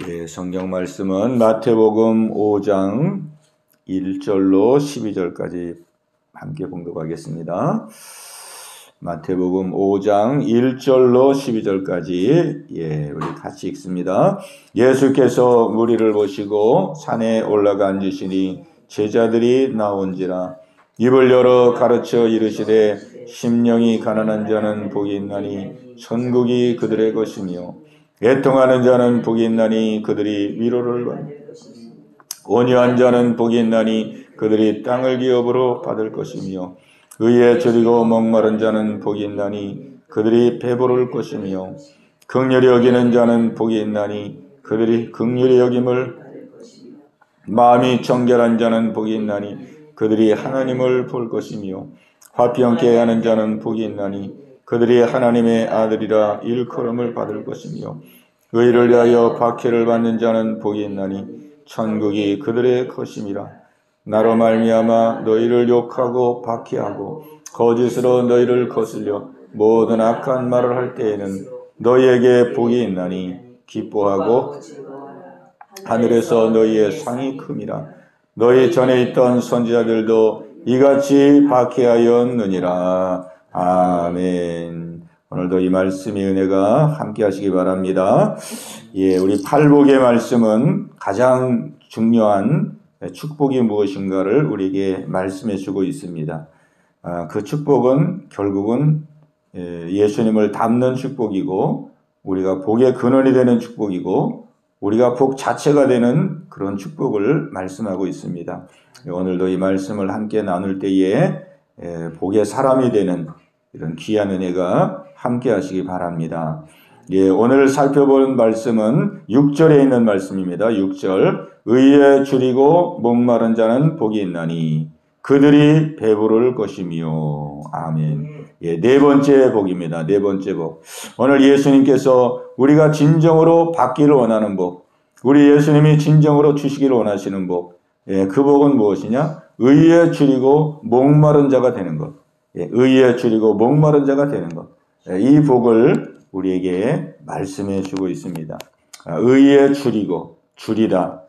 예, 성경 말씀은 마태복음 5장 1절로 12절까지 함께 봉독하겠습니다. 마태복음 5장 1절로 12절까지 우리 같이 읽습니다. 예수께서 무리를 보시고 산에 올라가 앉으시니 제자들이 나온지라. 입을 열어 가르쳐 이르시되 심령이 가난한 자는 복이 있나니 천국이 그들의 것이며 애통하는 자는 복이 있나니 그들이 위로를 받으리라. 온유한 자는 복이 있나니 그들이 땅을 기업으로 받을 것이며 의에 줄이고 목마른 자는 복이 있나니 그들이 배부를 것이며 긍휼히 여기는 자는 복이 있나니 그들이 긍휼히 여김을 받을 것이며 마음이 정결한 자는 복이 있나니 그들이 하나님을 볼 것이며 화평케 하는 자는 복이 있나니 그들이 하나님의 아들이라 일컬음을 받을 것이며 의를 위하여 박해를 받는 자는 복이 있나니 천국이 그들의 것임이라. 나로 말미암아 너희를 욕하고 박해하고 거짓으로 너희를 거슬려 모든 악한 말을 할 때에는 너희에게 복이 있나니 기뻐하고 하늘에서 너희의 상이 큼이라. 너희 전에 있던 선지자들도 이같이 박해하였느니라. 아멘. 오늘도 이 말씀의 은혜가 함께 하시기 바랍니다. 우리 팔복의 말씀은 가장 중요한 축복이 무엇인가를 우리에게 말씀해 주고 있습니다. 그 축복은 결국은 예수님을 닮는 축복이고 우리가 복의 근원이 되는 축복이고 우리가 복 자체가 되는 그런 축복을 말씀하고 있습니다. 오늘도 이 말씀을 함께 나눌 때에 복의 사람이 되는 이런 귀한 은혜가 함께 하시기 바랍니다. 오늘 살펴볼 말씀은 6절에 있는 말씀입니다. 6절. 의에 줄이고 목마른 자는 복이 있나니 그들이 배부를 것이며. 아멘. 네 번째 복입니다. 네 번째 복. 오늘 예수님께서 우리가 진정으로 받기를 원하는 복, 우리 예수님이 진정으로 주시기를 원하시는 복, 그 복은 무엇이냐? 의에 줄이고 목마른 자가 되는 것. 의에 줄이고 목마른 자가 되는 것. 이 복을 우리에게 말씀해 주고 있습니다. 의에 줄이고, 줄이다,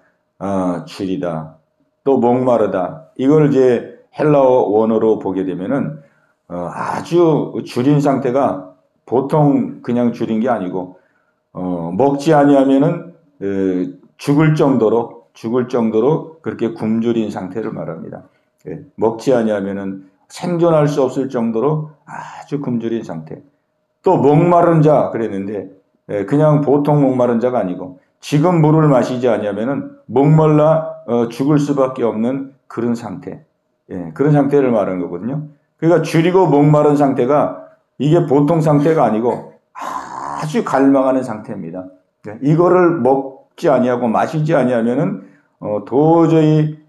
줄이다, 또 목마르다. 이걸 이제 헬라어 원어로 보게 되면은 아주 줄인 상태가 보통 그냥 줄인 게 아니고 먹지 아니하면은 죽을 정도로 그렇게 굶주린 상태를 말합니다. 먹지 아니하면은 생존할 수 없을 정도로 아주 굶주린 상태. 또 목마른 자 그랬는데 그냥 보통 목마른 자가 아니고 지금 물을 마시지 않으면은 목말라 죽을 수밖에 없는 그런 상태. 그런 상태를 말하는 거거든요. 그러니까 줄이고 목마른 상태가 이게 보통 상태가 아니고 아주 갈망하는 상태입니다. 이거를 먹지 아니하고 마시지 아니하면은 도저히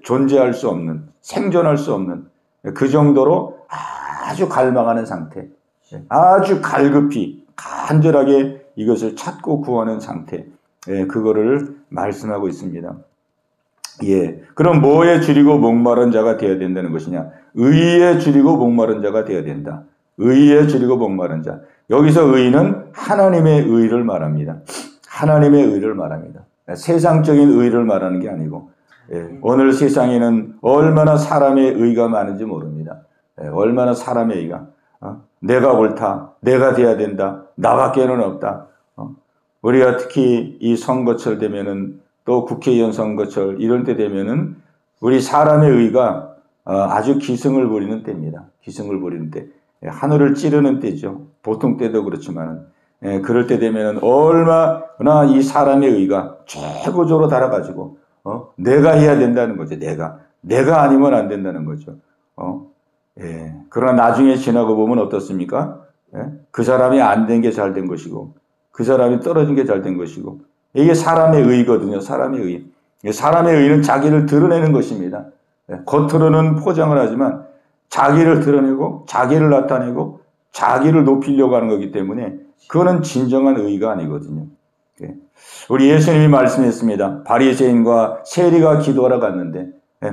존재할 수 없는, 생존할 수 없는 그 정도로 아주 갈망하는 상태, 아주 갈급히 간절하게 이것을 찾고 구하는 상태, 그거를 말씀하고 있습니다. 그럼 뭐에 줄이고 목마른 자가 되어야 된다는 것이냐? 의에 줄이고 목마른 자가 되어야 된다. 의에 줄이고 목마른 자. 여기서 의는 하나님의 의를 말합니다. 하나님의 의를 말합니다. 세상적인 의를 말하는 게 아니고 오늘 세상에는 얼마나 사람의 의가 많은지 모릅니다. 얼마나 사람의 의가 내가 옳다, 내가 돼야 된다, 나밖에는 없다. 우리가 특히 이 선거철 되면은 또 국회의원 선거철 이런 때 되면은 우리 사람의 의가 아주 기승을 부리는 때입니다. 기승을 부리는 때. 하늘을 찌르는 때죠. 보통 때도 그렇지만은 그럴 때 되면은 얼마나 이 사람의 의가 최고조로 달아가지고 내가 해야 된다는 거죠. 내가 아니면 안 된다는 거죠. 그러나 나중에 지나고 보면 어떻습니까? 그 사람이 안 된 게 잘 된 것이고 그 사람이 떨어진 게 잘 된 것이고 이게 사람의 의거든요. 사람의 의. 사람의 의는 자기를 드러내는 것입니다. 겉으로는 포장을 하지만 자기를 드러내고 자기를 나타내고 자기를 높이려고 하는 거기 때문에 그거는 진정한 의가 아니거든요. 우리 예수님이 말씀했습니다. 바리새인과 세리가 기도하러 갔는데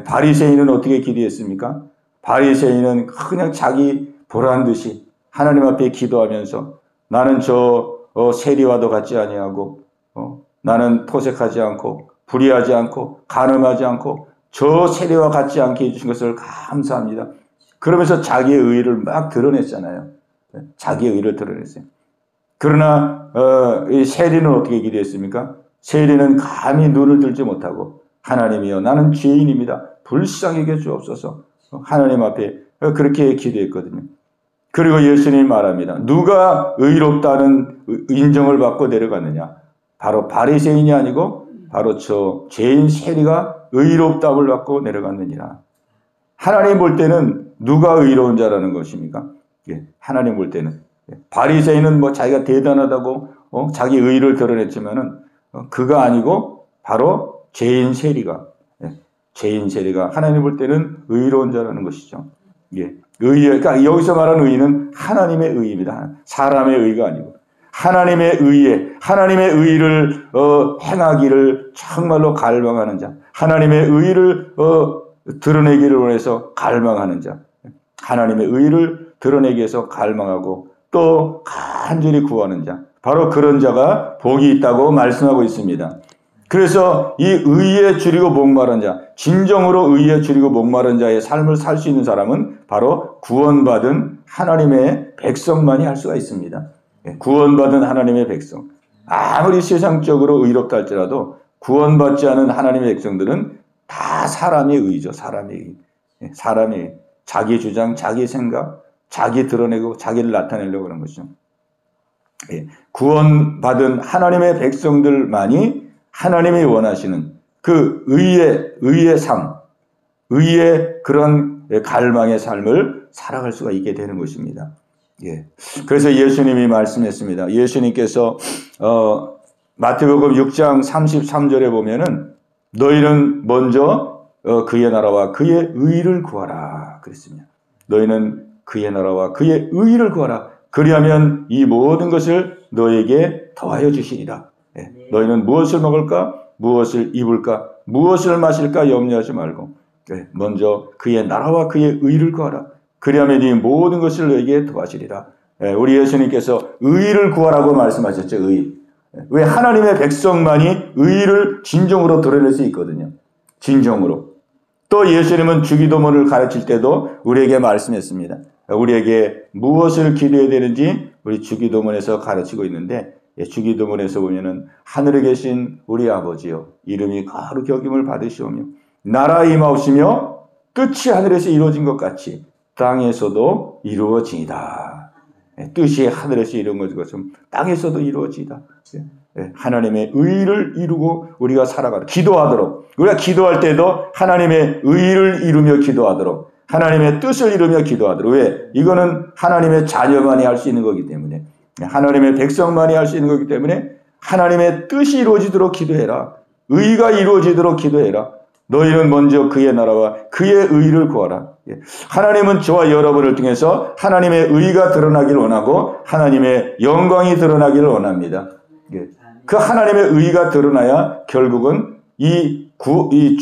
바리새인은 어떻게 기도했습니까? 바리새인은 그냥 자기 보란 듯이 하나님 앞에 기도하면서 나는 저 세리와도 같지 아니하고 나는 토색하지 않고 불의하지 않고 간음하지 않고 저 세리와 같지 않게 해주신 것을 감사합니다. 그러면서 자기의 의의를 막 드러냈잖아요. 자기의 의의를 드러냈어요. 그러나 이 세리는 어떻게 기도했습니까? 세리는 감히 눈을 들지 못하고 하나님이여 나는 죄인입니다. 불쌍히 여겨 주옵소서. 하나님 앞에 그렇게 기도했거든요. 그리고 예수님이 말합니다. 누가 의롭다는 인정을 받고 내려갔느냐? 바로 바리새인이 아니고 바로 저 죄인 세리가 의롭다함을 받고 내려갔느니라. 하나님 볼 때는 누가 의로운 자라는 것입니까? 예, 하나님 볼 때는 바리새인은 뭐 자기가 대단하다고 자기 의의를 드러냈지만은 그가 아니고 바로 죄인 세리가 하나님 볼 때는 의로운 자라는 것이죠. 예, 그러니까 여기서 말하는 의의는 하나님의 의의입니다. 사람의 의의가 아니고 하나님의 의의를 행하기를 정말로 갈망하는 자, 하나님의 의의를 드러내기를 원해서 갈망하는 자, 하나님의 의의를 드러내기 위해서 갈망하고 또 간절히 구하는 자, 바로 그런 자가 복이 있다고 말씀하고 있습니다. 그래서 이 의에 줄이고 목마른 자, 진정으로 의에 줄이고 목마른 자의 삶을 살 수 있는 사람은 바로 구원받은 하나님의 백성만이 할 수가 있습니다. 구원받은 하나님의 백성. 아무리 세상적으로 의롭다 할지라도 구원받지 않은 하나님의 백성들은 다 사람의 의죠. 사람의 의. 사람의 자기 주장, 자기 생각, 자기 드러내고 자기를 나타내려고 하는 것이죠. 구원받은 하나님의 백성들만이 하나님이 원하시는 그 의의 삶, 의의 그런 갈망의 삶을 살아갈 수가 있게 되는 것입니다. 예. 그래서 예수님이 말씀했습니다. 예수님께서 마태복음 6장 33절에 보면은 너희는 먼저 그의 나라와 그의 의를 구하라 그랬습니다. 너희는 그의 나라와 그의 의를 구하라. 그리하면 이 모든 것을 너에게 더하여 주시리라. 예. 너희는 무엇을 먹을까? 무엇을 입을까? 무엇을 마실까? 염려하지 말고 먼저 그의 나라와 그의 의를 구하라. 그리하면 이 모든 것을 너에게 더하시리라. 우리 예수님께서 의를 구하라고 말씀하셨죠. 의. 왜 하나님의 백성만이 의를 진정으로 드러낼 수 있거든요. 진정으로. 또 예수님은 주기도문을 가르칠 때도 우리에게 말씀했습니다. 우리에게 무엇을 기도해야 되는지 우리 주기도문에서 가르치고 있는데 주기도문에서 보면은 하늘에 계신 우리 아버지여 이름이 거룩히 여김을 받으시오며 나라 임하옵시며 뜻이 하늘에서 이루어진 것 같이 땅에서도 이루어지이다. 뜻이 하늘에서 이루어진 것처럼 땅에서도 이루어지이다. 하나님의 의를 이루고 우리가 살아가도록 기도하도록 우리가 기도할 때도 하나님의 의를 이루며 기도하도록 하나님의 뜻을 이루며 기도하도록 왜? 이거는 하나님의 자녀만이 할 수 있는 거기 때문에 하나님의 백성만이 할 수 있는 거기 때문에 하나님의 뜻이 이루어지도록 기도해라. 의가 이루어지도록 기도해라. 너희는 먼저 그의 나라와 그의 의를 구하라. 하나님은 저와 여러분을 통해서 하나님의 의가 드러나기를 원하고 하나님의 영광이 드러나기를 원합니다. 그 하나님의 의가 드러나야 결국은 이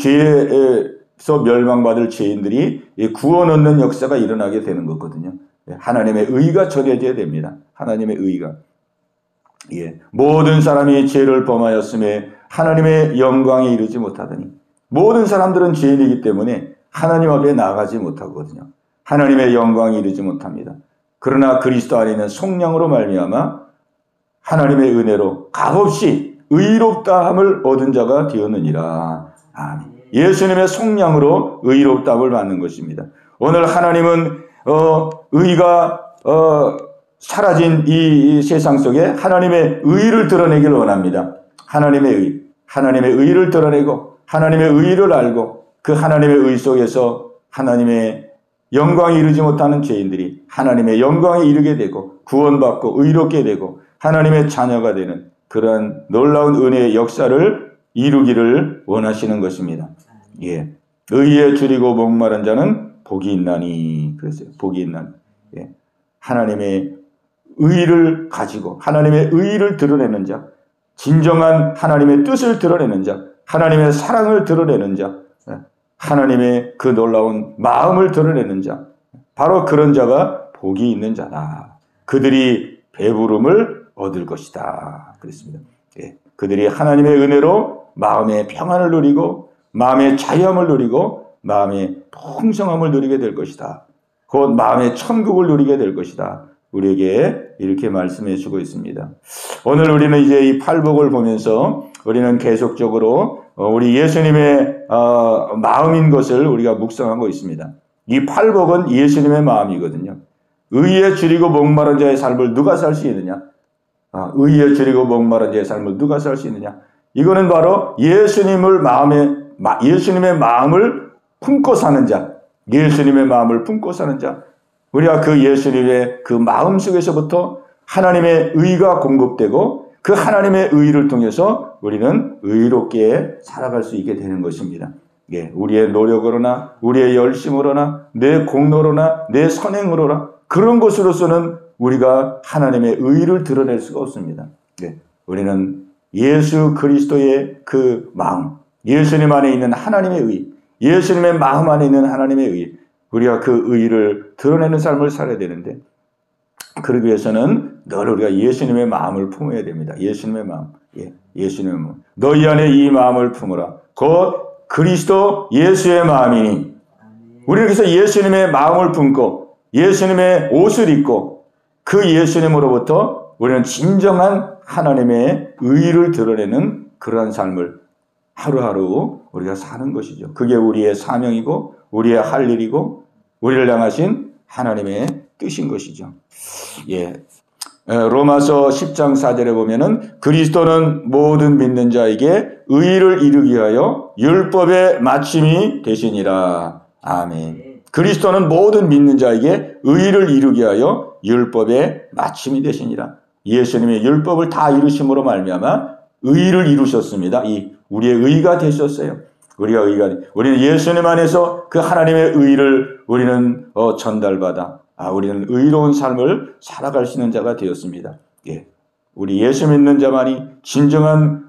죄에서 멸망받을 죄인들이 구원 얻는 역사가 일어나게 되는 거거든요. 하나님의 의가 전해져야 됩니다. 하나님의 의가. 모든 사람이 죄를 범하였음에 하나님의 영광에 이르지 못하더니 모든 사람들은 죄인이기 때문에 하나님 앞에 나가지 못하거든요. 하나님의 영광에 이르지 못합니다. 그러나 그리스도 안에 있는 속량으로 말미암아 하나님의 은혜로 값없이 의롭다함을 얻은 자가 되었느니라. 아멘. 예수님의 속량으로 의롭다함을 받는 것입니다. 오늘 하나님은 의가 사라진 이 세상 속에 하나님의 의를 드러내기를 원합니다. 하나님의 의를 드러내고 하나님의 의를 알고 그 하나님의 의 속에서 하나님의 영광에 이르지 못하는 죄인들이 하나님의 영광에 이르게 되고 구원받고 의롭게 되고 하나님의 자녀가 되는 그러한 놀라운 은혜의 역사를 이루기를 원하시는 것입니다. 의에 줄이고 목마른 자는 복이 있나니 그랬어요. 복이 있나니. 하나님의 의를 가지고 하나님의 의를 드러내는 자, 진정한 하나님의 뜻을 드러내는 자, 하나님의 사랑을 드러내는 자, 하나님의 그 놀라운 마음을 드러내는 자, 바로 그런 자가 복이 있는 자다. 그들이 배부름을 얻을 것이다. 그랬습니다. 그들이 하나님의 은혜로 마음의 평안을 누리고 마음의 자유함을 누리고 마음의 풍성함을 누리게 될 것이다. 곧 마음의 천국을 누리게 될 것이다. 우리에게 이렇게 말씀해 주고 있습니다. 오늘 우리는 이제 이 팔복을 보면서 우리는 계속적으로 우리 예수님의 마음인 것을 우리가 묵상하고 있습니다. 이 팔복은 예수님의 마음이거든요. 의에 줄이고 목마른 자의 삶을 누가 살 수 있느냐? 의에 줄이고 목마른 자의 삶을 누가 살 수 있느냐? 이거는 바로 예수님의 마음을 품고 사는 자, 예수님의 마음을 품고 사는 자, 우리가 그 예수님의 그 마음 속에서부터 하나님의 의가 공급되고 그 하나님의 의를 통해서 우리는 의롭게 살아갈 수 있게 되는 것입니다. 예, 우리의 노력으로나 우리의 열심으로나 내 공로로나 내 선행으로나 그런 것으로서는 우리가 하나님의 의를 드러낼 수가 없습니다. 예, 우리는 예수 그리스도의 그 마음, 예수님 안에 있는 하나님의 의, 예수님의 마음 안에 있는 하나님의 의, 우리가 그 의를 드러내는 삶을 살아야 되는데 그러기 위해서는 늘 우리가 예수님의 마음을 품어야 됩니다. 예수님의 마음. 예, 예수님의 마음. 너희 안에 이 마음을 품으라. 곧 그리스도 예수의 마음이니. 우리는 그래서 예수님의 마음을 품고 예수님의 옷을 입고 그 예수님으로부터 우리는 진정한 하나님의 의를 드러내는 그러한 삶을 하루하루 우리가 사는 것이죠. 그게 우리의 사명이고 우리의 할 일이고 우리를 향하신 하나님의 뜻인 것이죠. 예. 로마서 10장 4절에 보면은 그리스도는 모든 믿는 자에게 의를 이루기 위하여 율법의 마침이 되시니라. 아멘. 그리스도는 모든 믿는 자에게 의를 이루기 위하여 율법의 마침이 되시니라. 예수님의 율법을 다 이루심으로 말미암아 의를 이루셨습니다. 이 우리의 의가 되셨어요. 우리는 예수님 안에서 그 하나님의 의를 우리는 전달받아 우리는 의로운 삶을 살아갈 수 있는 자가 되었습니다. 예. 우리 예수 믿는 자만이 진정한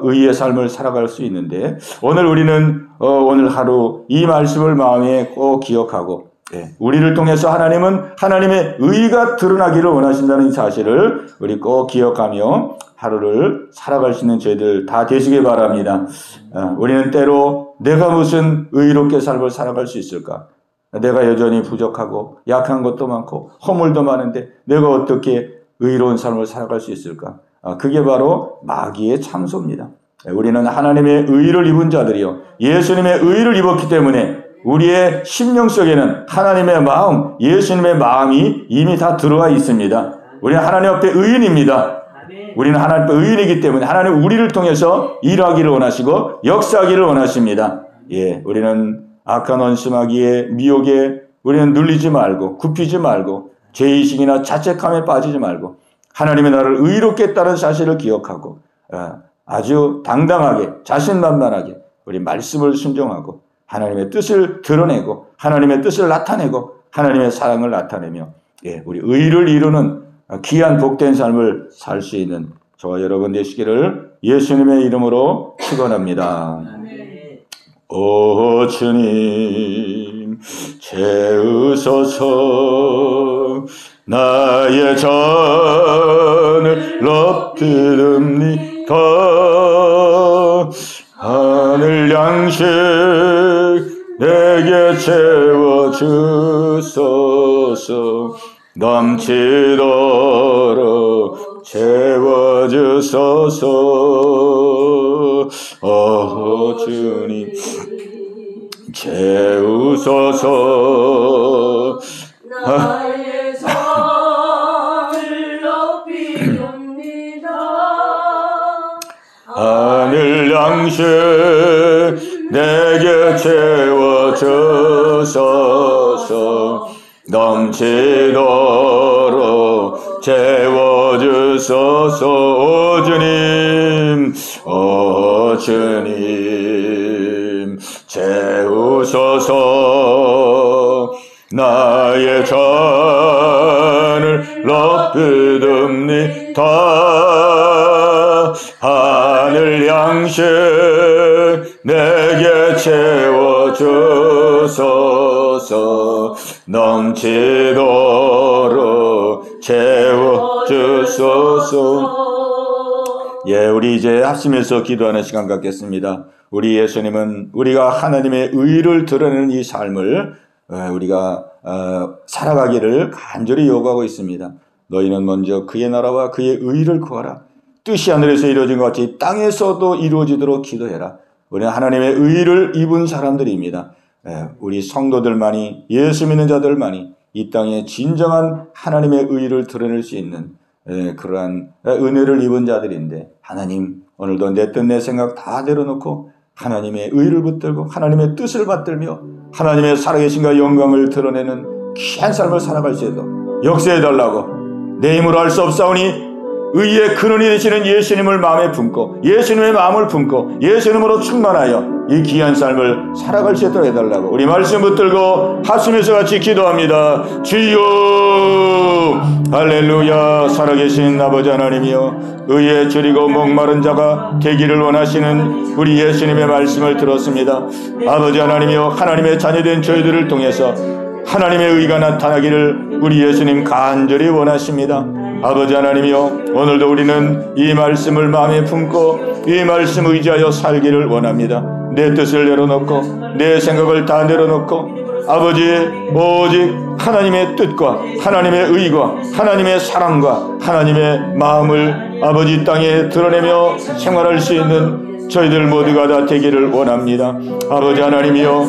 의의 삶을 살아갈 수 있는데 오늘 우리는 오늘 하루 이 말씀을 마음에 꼭 기억하고 우리를 통해서 하나님은 하나님의 의가 드러나기를 원하신다는 사실을 우리 꼭 기억하며 하루를 살아갈 수 있는 저희들 다 되시길 바랍니다. 우리는 때로 내가 무슨 의롭게 삶을 살아갈 수 있을까? 내가 여전히 부족하고 약한 것도 많고 허물도 많은데 내가 어떻게 의로운 삶을 살아갈 수 있을까? 그게 바로 마귀의 참소입니다. 우리는 하나님의 의를 입은 자들이요 예수님의 의를 입었기 때문에 우리의 심령 속에는 하나님의 마음, 예수님의 마음이 이미 다 들어와 있습니다. 우리는 하나님 앞에 의인입니다. 우리는 하나님 앞에 의인이기 때문에 하나님 우리를 통해서 일하기를 원하시고 역사하기를 원하십니다. 예, 우리는 악한 원심하기에 미혹에 우리는 눌리지 말고 굽히지 말고 죄의식이나 자책함에 빠지지 말고 하나님의 나를 의롭게 했다는 사실을 기억하고 아주 당당하게 자신만만하게 우리 말씀을 순종하고 하나님의 뜻을 드러내고 하나님의 뜻을 나타내고 하나님의 사랑을 나타내며 우리 의를 이루는 귀한 복된 삶을 살 수 있는 저와 여러분 되시기를 예수님의 이름으로 축원합니다. 오 주님 채우소서 나의 잔을 엎드립니다. 하늘 양식 내게 채워주소서 넘치도록 채워주소서 주님 채우소서 나의 잔을 높이옵니다. 하늘 양식 내게 채워주소서 넘치도록 채워주소서 오 주님 채우소서 나의 잔을 높이옵니다. 하늘 양식 내게 채워주소서 넘치도록 채워주소서 우리 이제 합심해서 기도하는 시간 갖겠습니다. 우리 예수님은 우리가 하나님의 의를 드러내는 이 삶을 우리가 살아가기를 간절히 요구하고 있습니다. 너희는 먼저 그의 나라와 그의 의를 구하라. 뜻이 하늘에서 이루어진 것 같이 땅에서도 이루어지도록 기도해라. 우리는 하나님의 의를 입은 사람들입니다. 우리 성도들만이, 예수 믿는 자들만이 이 땅에 진정한 하나님의 의를 드러낼 수 있는 그러한 은혜를 입은 자들인데, 하나님 오늘도 내 뜻 내 생각 다 내려놓고 하나님의 의를 붙들고 하나님의 뜻을 받들며 하나님의 살아계신과 영광을 드러내는 귀한 삶을 살아갈 수 있도록 역사해달라고, 내 힘으로 할 수 없사오니 의의 근원이 되시는 예수님을 마음에 품고 예수님의 마음을 품고 예수님으로 충만하여 이 귀한 삶을 살아갈 수 있도록 해달라고 우리 말씀 붙들고 합심해서 같이 기도합니다. 주여 할렐루야. 살아계신 아버지 하나님이여, 의에 줄이고 목마른 자가 되기를 원하시는 우리 예수님의 말씀을 들었습니다. 아버지 하나님이여, 하나님의 자녀된 저희들을 통해서 하나님의 의가 나타나기를 우리 예수님 간절히 원하십니다. 아버지 하나님이여, 오늘도 우리는 이 말씀을 마음에 품고 이 말씀 의지하여 살기를 원합니다. 내 뜻을 내려놓고 내 생각을 다 내려놓고 아버지 오직 하나님의 뜻과 하나님의 의와 하나님의 사랑과 하나님의 마음을 아버지 땅에 드러내며 생활할 수 있는 저희들 모두가 다 되기를 원합니다. 아버지 하나님이여,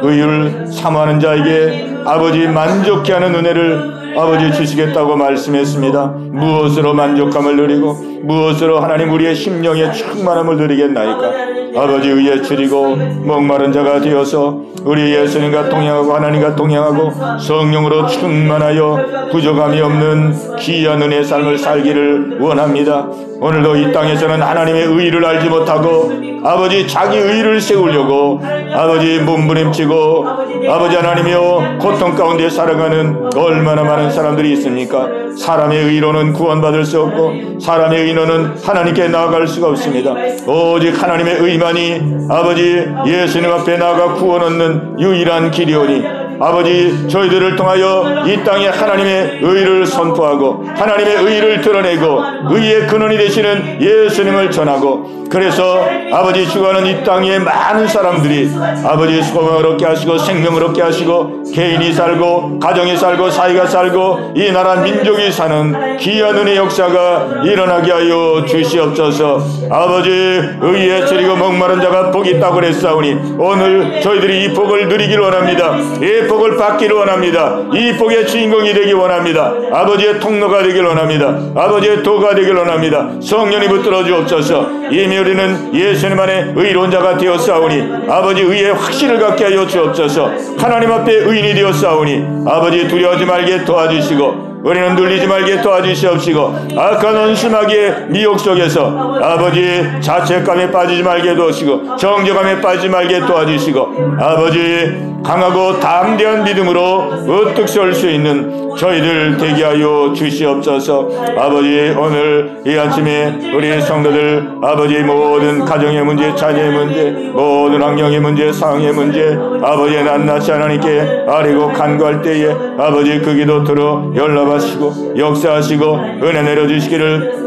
의를 사모하는 자에게 아버지 만족케 하는 은혜를 아버지 주시겠다고 말씀했습니다. 무엇으로 만족감을 누리고 무엇으로 하나님 우리의 심령의 충만함을 누리겠나이까. 아버지 의에 줄이고 목마른 자가 되어서 우리 예수님과 동행하고 하나님과 동행하고 성령으로 충만하여 부족함이 없는 귀한 은혜의 삶을 살기를 원합니다. 오늘도 이 땅에서는 하나님의 의를 알지 못하고 아버지 자기 의를 세우려고 아버지 몸부림치고 아버지 하나님이여 고통 가운데 살아가는 얼마나 많은 사람들이 있습니까? 사람의 의로는 구원받을 수 없고 사람의 의로는 하나님께 나아갈 수가 없습니다. 오직 하나님의 의만이 아버지 예수님 앞에 나아가 구원 얻는 유일한 길이오니 아버지 저희들을 통하여 이 땅에 하나님의 의를 선포하고 하나님의 의를 드러내고 의의 근원이 되시는 예수님을 전하고, 그래서 아버지 주관하는 이 땅의 많은 사람들이 아버지 소망을 얻게 하시고 생명을 얻게 하시고 개인이 살고 가정이 살고 사회가 살고 이 나라 민족이 사는 귀한 은혜 역사가 일어나게 하여 주시옵소서. 아버지 의에 줄이고 목마른 자가 복이 있다고 그랬사오니 오늘 저희들이 이 복을 누리기를 원합니다. 이 복을 받기를 원합니다. 이 복의 주인공이 되기 원합니다. 아버지의 통로가 되기를 원합니다. 아버지의 도가 되기를 원합니다. 성령이 붙들어 주옵소서. 이미 우리는 예수님 안에 의로운 자가 되었사오니 아버지 의의 확신을 갖게 하여 주옵소서. 하나님 앞에 의인이 되었사오니 아버지 두려워하지 말게 도와주시고 우리는 눌리지 말게 도와주시옵시고 악한 원수마귀의 미혹 속에서 아버지 자책감에 빠지지 말게 도와주시고 정죄감에 빠지지 말게 도와주시고 아버지 강하고 담대한 믿음으로 우뚝 설 수 있는 저희들 되게 하여 주시옵소서. 아버지 오늘 이 아침에 우리 성도들 아버지 모든 가정의 문제, 자녀의 문제, 모든 환경의 문제, 상황의 문제 아버지 낱낱이 하나님께 아뢰고 간구할 때에 아버지 그 기도 들어 연락하시고 역사하시고 은혜 내려주시기를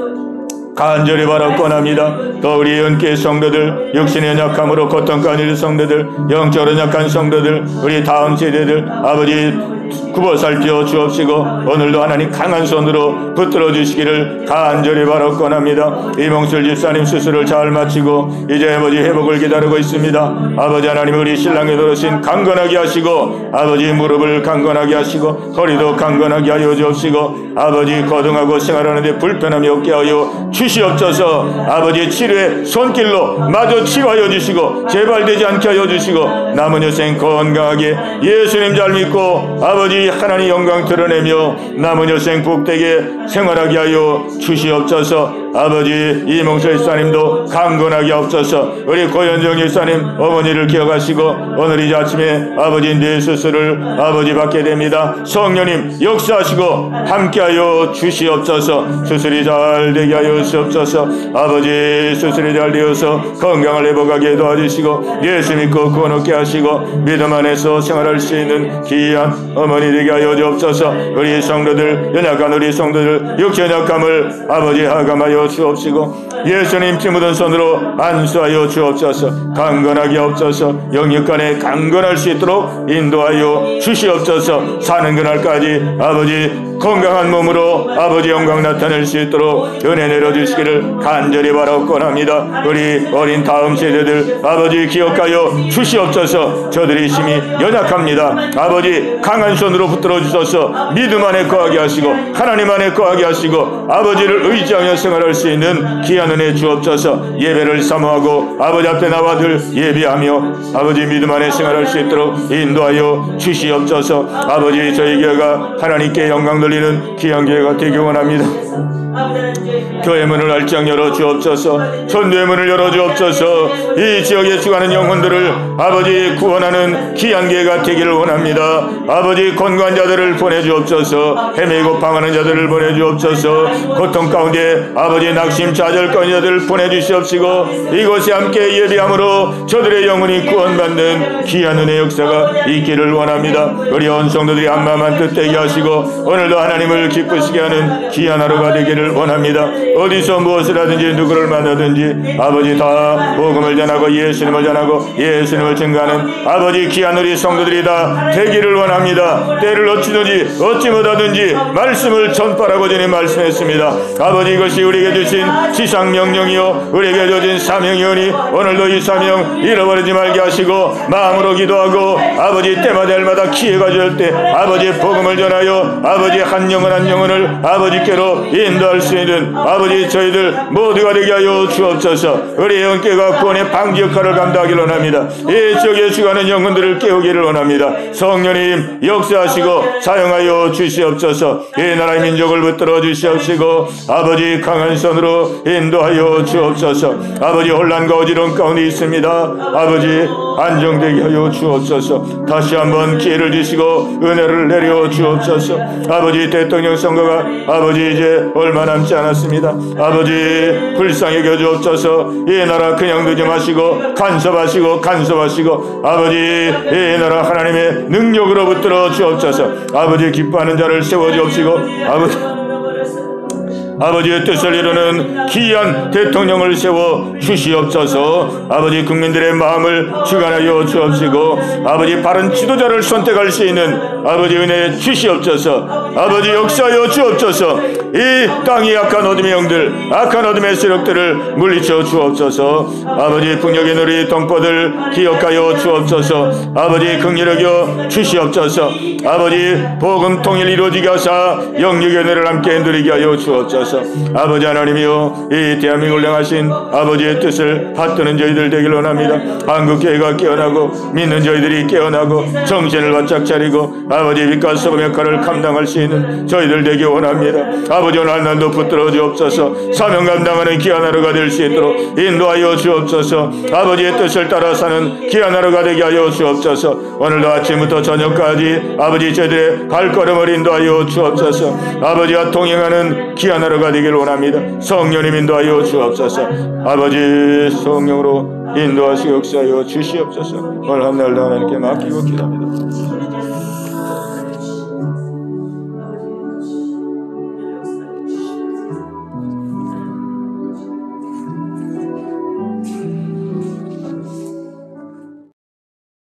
간절히 바라옵고합니다. 또 우리 은혜 성도들, 육신의 약함으로 고통 가운데 성도들, 영적으로 약한 성도들, 우리 다음 세대들 아버지 굽어 살펴 주옵시고 오늘도 하나님 강한 손으로 붙들어 주시기를 간절히 바라옵고합니다. 이몽철 집사님 수술을 잘 마치고 이제 아버지 회복을 기다리고 있습니다. 아버지 하나님 우리 신랑의 돌으신 강건하게 하시고 아버지 무릎을 강건하게 하시고 허리도 강건하게 하여 주옵시고 아버지 거듭하고 생활하는데 불편함이 없게 하여 주시옵소서. 아버지 치료의 손길로 마저 치료하여 주시고 재발되지 않게 하여 주시고 남은 여생 건강하게 예수님 잘 믿고 아버지 하나님 영광 드러내며 남은 여생 복되게 생활하게 하여 주시옵소서. 아버지 이몽철 집사님도 강건하게 하옵소서. 우리 고현정 집사님 어머니를 기억하시고 오늘 이 아침에 아버지 뇌 수술을 아버지 받게 됩니다. 성령님 역사하시고 함께하여 주시옵소서. 수술이 잘 되게 하여 주시옵소서. 아버지 수술이 잘 되어서 건강을 회복하게 도와주시고 예수 믿고 구원 얻게 하시고 믿음 안에서 생활할 수 있는 귀한 어머니 되게 하여 주옵소서. 우리 성도들 연약한 우리 성도들 육체 연약함을 아버지 하감하여 인도하여 주옵시고 예수님 피 묻은 손으로 안수하여 주옵소서. 강건하게 하옵소서. 영육간에 강건할 수 있도록 인도하여 주시옵소서. 사는 그날까지 아버지 건강한 몸으로 아버지 영광 나타낼 수 있도록 은혜 내려주시기를 간절히 바라옵곤 합니다. 우리 어린 다음 세대들 아버지 기억하여 주시옵소서. 저들이 힘이 연약합니다. 아버지 강한 손으로 붙들어 주셔서 믿음 안에 거하게 하시고 하나님 안에 거하게 하시고 아버지를 의지하며 생활할 수 있는 귀한 은혜 주옵소서. 예배를 사모하고 아버지 앞에 나와 늘 예배하며 아버지 믿음 안에 생활할 수 있도록 인도하여 주시옵소서. 아버지 저희 교회가 하나님께 영광 돌리는 귀한 교회가 되기 원합니다. 교회 문을 활짝 열어 주옵소서. 전도의 문을 열어 주옵소서. 이 지역에 죽어가는 영혼들을 아버지 구원하는 귀한 교회가 되기를 원합니다. 아버지 권고한 자들을 보내주옵소서. 헤매고 방하는 자들을 보내주옵소서. 고통 가운데 아버지 낙심 좌절권 자들을 보내주시옵시고 이곳에 함께 예배함으로 저들의 영혼이 구원받는 귀한 은혜 역사가 있기를 원합니다. 우리 온 성도들이 한마음만 뜻되게 하시고 오늘도 하나님을 기쁘시게 하는 귀한 하루가 되기를 원합니다. 어디서 무엇을 하든지 누구를 만나든지 아버지 다 복음을 전하고 예수님을 전하고 예수님을 증거하는 아버지 귀한 우리 성도들이 다 되기를 원합니다. 때를 어찌든지 어찌 못하든지 말씀을 전파하고 주님 말씀했습니다. 아버지 이것이 우리에게 주신 지상명령이요 우리에게 주신 사명이오니 오늘도 이 사명 잃어버리지 말게 하시고 마음으로 기도하고 아버지 때마다 일마다 기회가 줄 때 아버지 복음을 전하여 아버지 한 영혼 한 영혼을 아버지께로 인도할 수 있는 아버지 저희들 모두가 되게 하여 주옵소서. 우리 영계가 구원의 방지 역할을 감당하기를 원합니다. 이 지역에 죽어가는 영혼들을 깨우기를 원합니다. 성령님 역사하시고 사용하여 주시옵소서. 이 나라의 민족을 붙들어 주시옵시고 아버지 강한 손으로 인도하여 주옵소서. 아버지 혼란과 어지러움 가운데 있습니다. 아버지 안정되게 하여 주옵소서. 다시 한번 기회를 주시고 은혜를 내려 주옵소서. 아버지 대통령 선거가 아버지 이제 얼마 남지 않았습니다. 아버지 불쌍히 여주옵소서. 이 나라 그냥 두지 마시고 간섭하시고 아버지 이 나라 하나님의 능력으로 붙들어 주옵소서. 아버지 기뻐하는 자를 세워 주옵시고 아버지의 뜻을 이루는 귀한 대통령을 세워 주시옵소서. 아버지 국민들의 마음을 주관하여 주옵시고 아버지 바른 지도자를 선택할 수 있는 아버지 은혜 주시옵소서. 아버지 역사하여 주옵소서. 이 땅이 악한 어둠의 영들 악한 어둠의 세력들을 물리쳐 주옵소서. 아버지 북녘의 누리 동포들 기억하여 주옵소서. 아버지 긍휼히 여겨 주시옵소서. 아버지 복음 통일 이루어지게 하사 영육의 은혜를 함께 누리게 하여 주옵소서. 아버지 하나님이여 이 대한민국을 향하신 아버지의 뜻을 받드는 저희들 되길 원합니다. 한국교회가 깨어나고 믿는 저희들이 깨어나고 정신을 바짝 차리고 아버지 빛과 소금 역할을 감당할 수 있는 저희들 되기 원합니다. 아버지 오늘 날도 붙들어 주옵소서. 사명 감당하는 귀한 하루가 될 수 있도록 인도하여 주옵소서. 아버지의 뜻을 따라 사는 귀한 하루가 되게 하여 주옵소서. 오늘도 아침부터 저녁까지 아버지 저희들의 발걸음을 인도하여 주옵소서. 아버지와 동행하는 귀한 하루가 되길 원합니다. 성령님 인도하여 주옵소서. 아버지 성령으로 인도하시고 역사하여 주시옵소서. 오늘 한 날도 하나님께 맡기고 기도합니다.